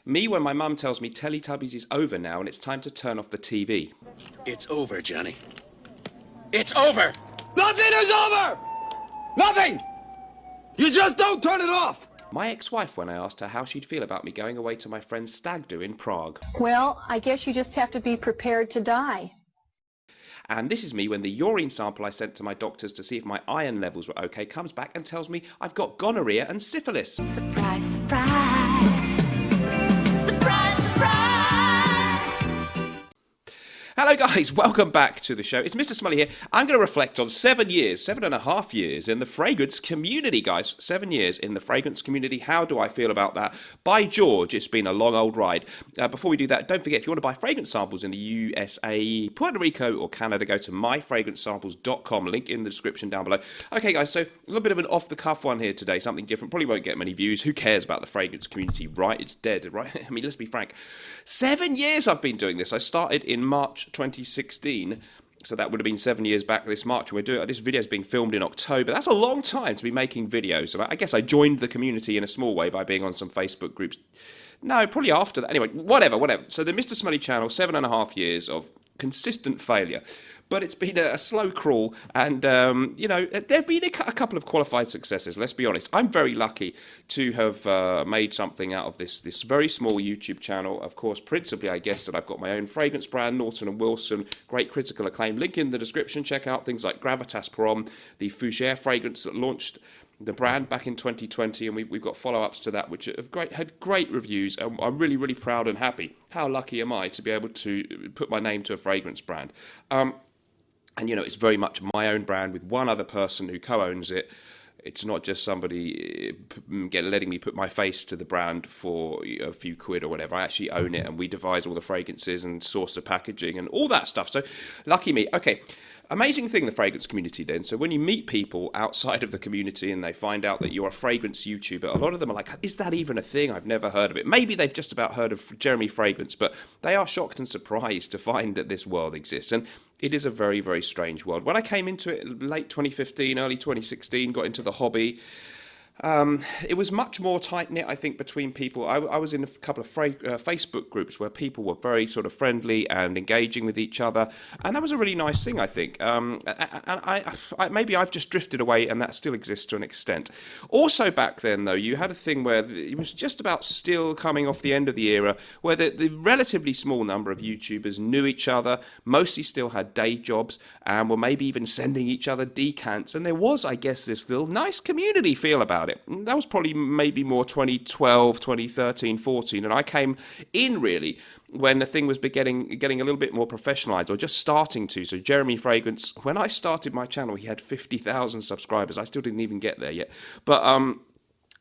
Me when my mum tells me Teletubbies is over now and it's time to turn off the TV. It's over, Johnny. It's over! Nothing is over! Nothing! You just don't turn it off! My ex-wife when I asked her how she'd feel about me going away to my friend's stag do in Prague. Well, I guess you just have to be prepared to die. And this is me when the urine sample I sent to my doctors to see if my iron levels were okay comes back and tells me I've got gonorrhea and syphilis. Surprise, surprise. Surprise, surprise. Hello guys, welcome back to the show. It's Mr. Smelly here. I'm going to reflect on 7.5 years in the fragrance community, guys. 7 years in the fragrance community. How do I feel about that? By George, it's been a long old ride. Before we do that, don't forget, if you want to buy fragrance samples in the USA, Puerto Rico or Canada, go to myfragrancesamples.com. Link in the description down below. Okay guys, so a little bit of an off-the-cuff one here today. Something different. Probably won't get many views. Who cares about the fragrance community, right? It's dead, right? I mean, let's be frank. 7 years I've been doing this. I started in March 2016, so that would have been 7 years back this March. This video is being filmed in October. That's a long time to be making videos, and I guess I joined the community in a small way by being on some Facebook groups. No, probably after that. Anyway, whatever. So the Mr. Smelly channel, 7.5 years of consistent failure. But it's been a slow crawl, and, there have been a couple of qualified successes, let's be honest. I'm very lucky to have made something out of this very small YouTube channel. Of course, principally, I guess, that I've got my own fragrance brand, Norton & Wilson, great critical acclaim. Link in the description. Check out things like Gravitas Prom, the Fougere fragrance that launched the brand back in 2020, and we've got follow-ups to that, which have had great reviews, and I'm really, really proud and happy. How lucky am I to be able to put my name to a fragrance brand? And, it's very much my own brand with one other person who co-owns it. It's not just somebody letting me put my face to the brand for a few quid or whatever. I actually own it, and we devise all the fragrances and source the packaging and all that stuff. So, lucky me. Okay. Amazing thing, the fragrance community then. So when you meet people outside of the community and they find out that you're a fragrance YouTuber, a lot of them are like, is that even a thing? I've never heard of it. Maybe they've just about heard of Jeremy Fragrance, but they are shocked and surprised to find that this world exists. And it is a very, very strange world. When I came into it late 2015, early 2016, got into the hobby, it was much more tight-knit, I think, between people. I was in a couple of Facebook groups where people were very sort of friendly and engaging with each other, and that was a really nice thing, I think. And maybe I've just drifted away, and that still exists to an extent. Also back then, though, you had a thing where it was just about still coming off the end of the era, where the relatively small number of YouTubers knew each other, mostly still had day jobs, and were maybe even sending each other decants, and there was, I guess, this little nice community feel about it. That was probably maybe more 2012, 2013, 14, and I came in really when the thing was getting a little bit more professionalized, or just starting to. So Jeremy Fragrance, when I started my channel, he had 50,000 subscribers. I still didn't even get there yet, but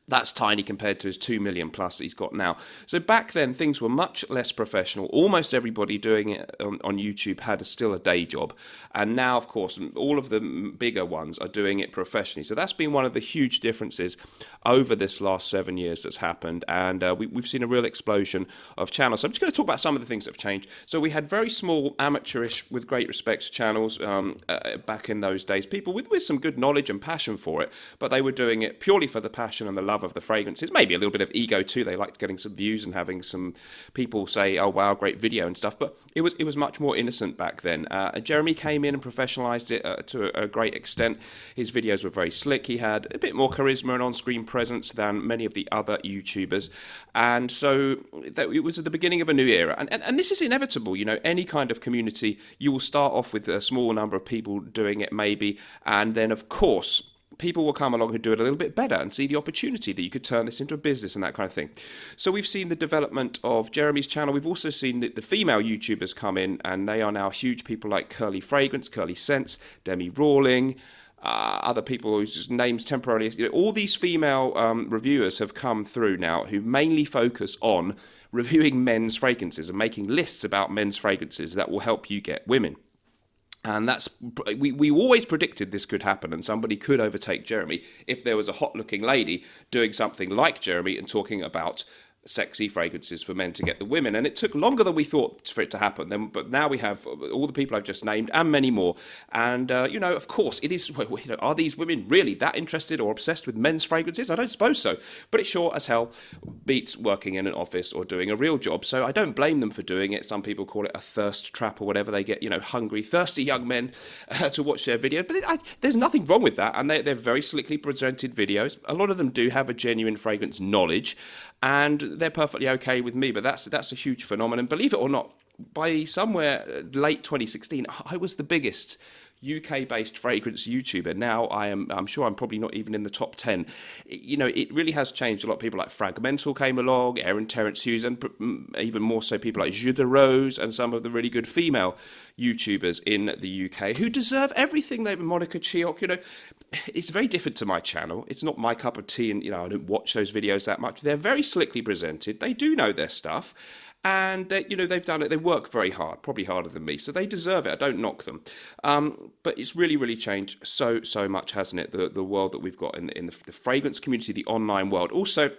that's tiny compared to his 2 million plus he's got now. So back then, things were much less professional. Almost everybody doing it on YouTube had still a day job. And now, of course, all of the bigger ones are doing it professionally. So that's been one of the huge differences over this last 7 years that's happened. And we've seen a real explosion of channels. So I'm just going to talk about some of the things that have changed. So we had very small, amateurish, with great respect, channels back in those days. People with some good knowledge and passion for it. But they were doing it purely for the passion and the love of the fragrances, maybe a little bit of ego too. They liked getting some views and having some people say, "Oh wow, great video" and stuff. But it was much more innocent back then. Jeremy came in and professionalized it to a great extent. His videos were very slick. He had a bit more charisma and on-screen presence than many of the other YouTubers, and so it was at the beginning of a new era. And this is inevitable. Any kind of community, you will start off with a small number of people doing it, maybe, and then of course people will come along who do it a little bit better and see the opportunity that you could turn this into a business and that kind of thing. So we've seen the development of Jeremy's channel. We've also seen the female YouTubers come in, and they are now huge. People like Curly Fragrance, Curly Scents, Demi Rawling, other people whose just names temporarily. All these female reviewers have come through now who mainly focus on reviewing men's fragrances and making lists about men's fragrances that will help you get women. And we always predicted this could happen, and somebody could overtake Jeremy if there was a hot-looking lady doing something like Jeremy and talking about sexy fragrances for men to get the women, and it took longer than we thought for it to happen. But now we have all the people I've just named and many more. And of course, it is. Are these women really that interested or obsessed with men's fragrances? I don't suppose so. But it sure as hell beats working in an office or doing a real job. So I don't blame them for doing it. Some people call it a thirst trap or whatever. They get hungry, thirsty young men to watch their videos. But there's nothing wrong with that, and they're very slickly presented videos. A lot of them do have a genuine fragrance knowledge, and they're perfectly okay with me. But that's a huge phenomenon. Believe it or not, by somewhere late 2016, I was the biggest UK-based fragrance YouTuber. Now I'm sure I'm probably not even in the top 10. It really has changed. A lot of people like Fragmental came along, Aaron Terrence Hughes, and even more so people like Jus de Rose and some of the really good female YouTubers in the UK who deserve everything. Monica Chioc, it's very different to my channel. It's not my cup of tea, and I don't watch those videos that much. They're very slickly presented. They do know their stuff. And they've done it. They work very hard, probably harder than me, so they deserve it. I don't knock them, but it's really, really changed so much, hasn't it? The world that we've got in the fragrance community, the online world. Also,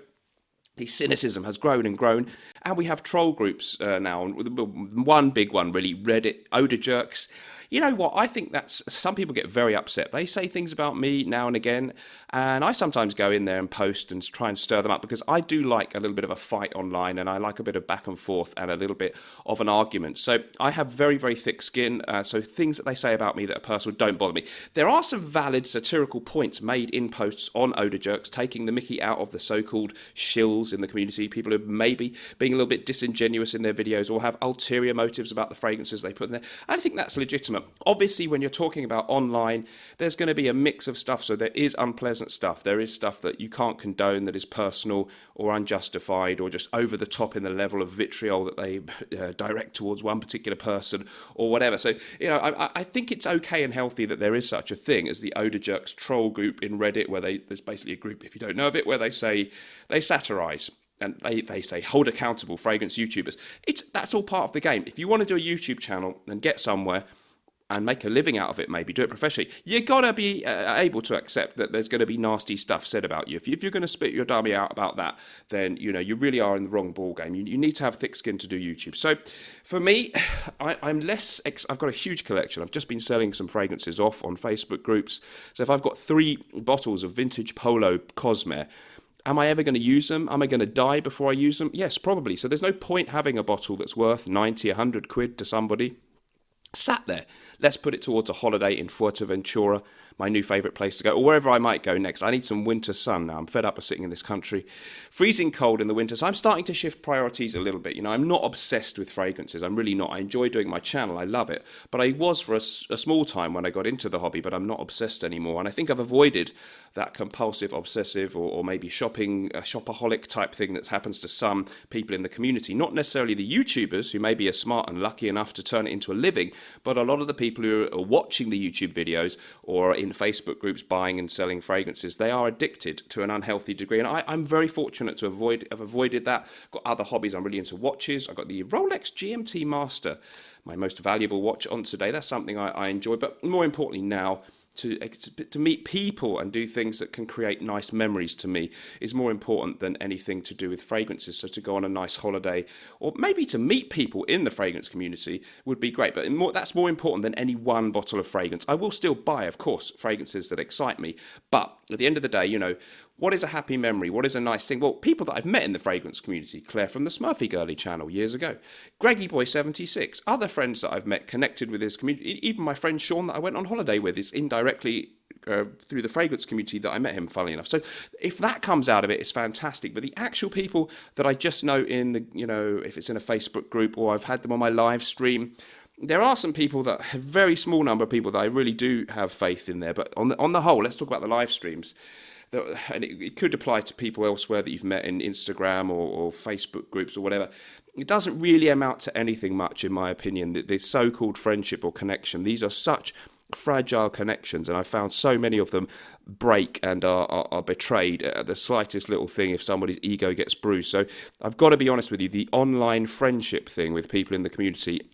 the cynicism has grown and grown, and we have troll groups now. One big one, really, Reddit odor jerks. You know what? I think some people get very upset. They say things about me now and again, and I sometimes go in there and post and try and stir them up because I do like a little bit of a fight online, and I like a bit of back and forth and a little bit of an argument. So I have very, very thick skin, so things that they say about me that are personal don't bother me. There are some valid satirical points made in posts on odor jerks, taking the mickey out of the so-called shills in the community, people who may be being a little bit disingenuous in their videos or have ulterior motives about the fragrances they put in there. I think that's legitimate. Obviously, when you're talking about online, there's going to be a mix of stuff. So there is unpleasant stuff. There is stuff that you can't condone that is personal or unjustified or just over the top in the level of vitriol that they direct towards one particular person or whatever. So, I think it's okay and healthy that there is such a thing as the Odor Jerks troll group in Reddit, where there's basically a group, if you don't know of it, where they satirize. And they say, hold accountable fragrance YouTubers. That's all part of the game. If you want to do a YouTube channel and get somewhere and make a living out of it, maybe do it professionally, you got to be able to accept that there's going to be nasty stuff said about you. If you're going to spit your dummy out about that, then you really are in the wrong ball game. You need to have thick skin to do YouTube. So for me, I'm less. I've got a huge collection. I've just been selling some fragrances off on Facebook groups. So if I've got 3 bottles of vintage Polo Cosmere, am I ever going to use them? Am I going to die before I use them? Yes, probably. So there's no point having a bottle that's worth 90, 100 quid to somebody sat there. Let's put it towards a holiday in Fuerteventura, my new favourite place to go, or wherever I might go next. I need some winter sun now. I'm fed up of sitting in this country. Freezing cold in the winter, so I'm starting to shift priorities a little bit. I'm not obsessed with fragrances. I'm really not. I enjoy doing my channel. I love it. But I was for a small time when I got into the hobby, but I'm not obsessed anymore. And I think I've avoided that compulsive, obsessive, or maybe shopaholic type thing that happens to some people in the community. Not necessarily the YouTubers, who maybe are smart and lucky enough to turn it into a living, but a lot of the people who are watching the YouTube videos or in Facebook groups buying and selling fragrances, they are addicted to an unhealthy degree. And I'm very fortunate to have avoided that. I've got other hobbies. I'm really into watches. I've got the Rolex GMT Master, my most valuable watch on today. That's something I enjoy. But more importantly now, to meet people and do things that can create nice memories to me is more important than anything to do with fragrances. So to go on a nice holiday or maybe to meet people in the fragrance community would be great. But that's more important than any one bottle of fragrance. I will still buy, of course, fragrances that excite me. But at the end of the day, what is a happy memory? What is a nice thing? Well, people that I've met in the fragrance community, Claire from the Smurfy Girly channel years ago, Greggy Boy 76, other friends that I've met connected with this community, even my friend Sean that I went on holiday with is indirectly through the fragrance community that I met him, funnily enough. So if that comes out of it, it's fantastic. But the actual people that I just know in the, if it's in a Facebook group or I've had them on my live stream, there are some people that have very small number of people that I really do have faith in there. But on the whole, let's talk about the live streams. And it could apply to people elsewhere that you've met in Instagram or Facebook groups or whatever. It doesn't really amount to anything much, in my opinion. The so-called friendship or connection, these are such fragile connections, and I found so many of them break and are betrayed at the slightest little thing if somebody's ego gets bruised. So I've got to be honest with you, the online friendship thing with people in the community,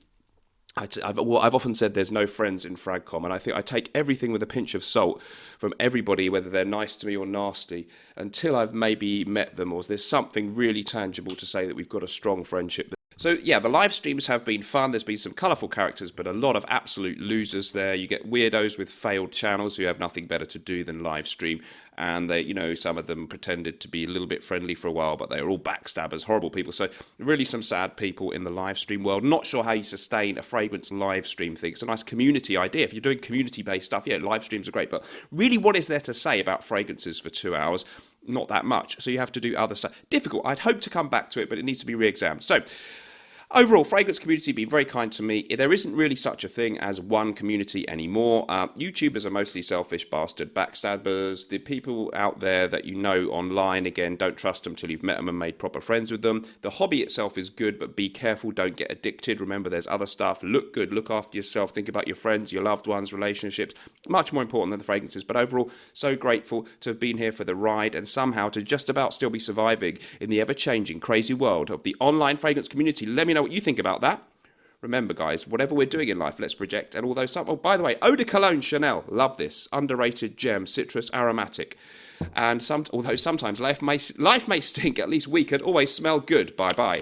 I've often said there's no friends in Fragcom, and I think I take everything with a pinch of salt from everybody, whether they're nice to me or nasty, until I've maybe met them or there's something really tangible to say that we've got a strong friendship. So yeah, the live streams have been fun. There's been some colourful characters, but a lot of absolute losers there. You get weirdos with failed channels who have nothing better to do than live stream. And they, some of them pretended to be a little bit friendly for a while, but they were all backstabbers, horrible people. So really some sad people in the live stream world. Not sure how you sustain a fragrance live stream thing. It's a nice community idea. If you're doing community-based stuff, yeah, live streams are great. But really, what is there to say about fragrances for 2 hours? Not that much. So you have to do other stuff. Difficult. I'd hope to come back to it, but it needs to be re-examined. So overall, fragrance community been very kind to me. There isn't really such a thing as one community anymore. YouTubers are mostly selfish bastard backstabbers. The people out there that you know online, again, don't trust them till you've met them and made proper friends with them. The hobby itself is good, but be careful, don't get addicted. Remember, there's other stuff. Look good, look after yourself, think about your friends, your loved ones, relationships. Much more important than the fragrances. But overall, so grateful to have been here for the ride and somehow to just about still be surviving in the ever-changing, crazy world of the online fragrance community. Let me know what you think about that. Remember, guys, whatever we're doing in life, let's project. And although some, oh, by the way, Eau de Cologne Chanel, love this, underrated gem, citrus aromatic. And although sometimes life may stink, at least we can always smell good. Bye bye.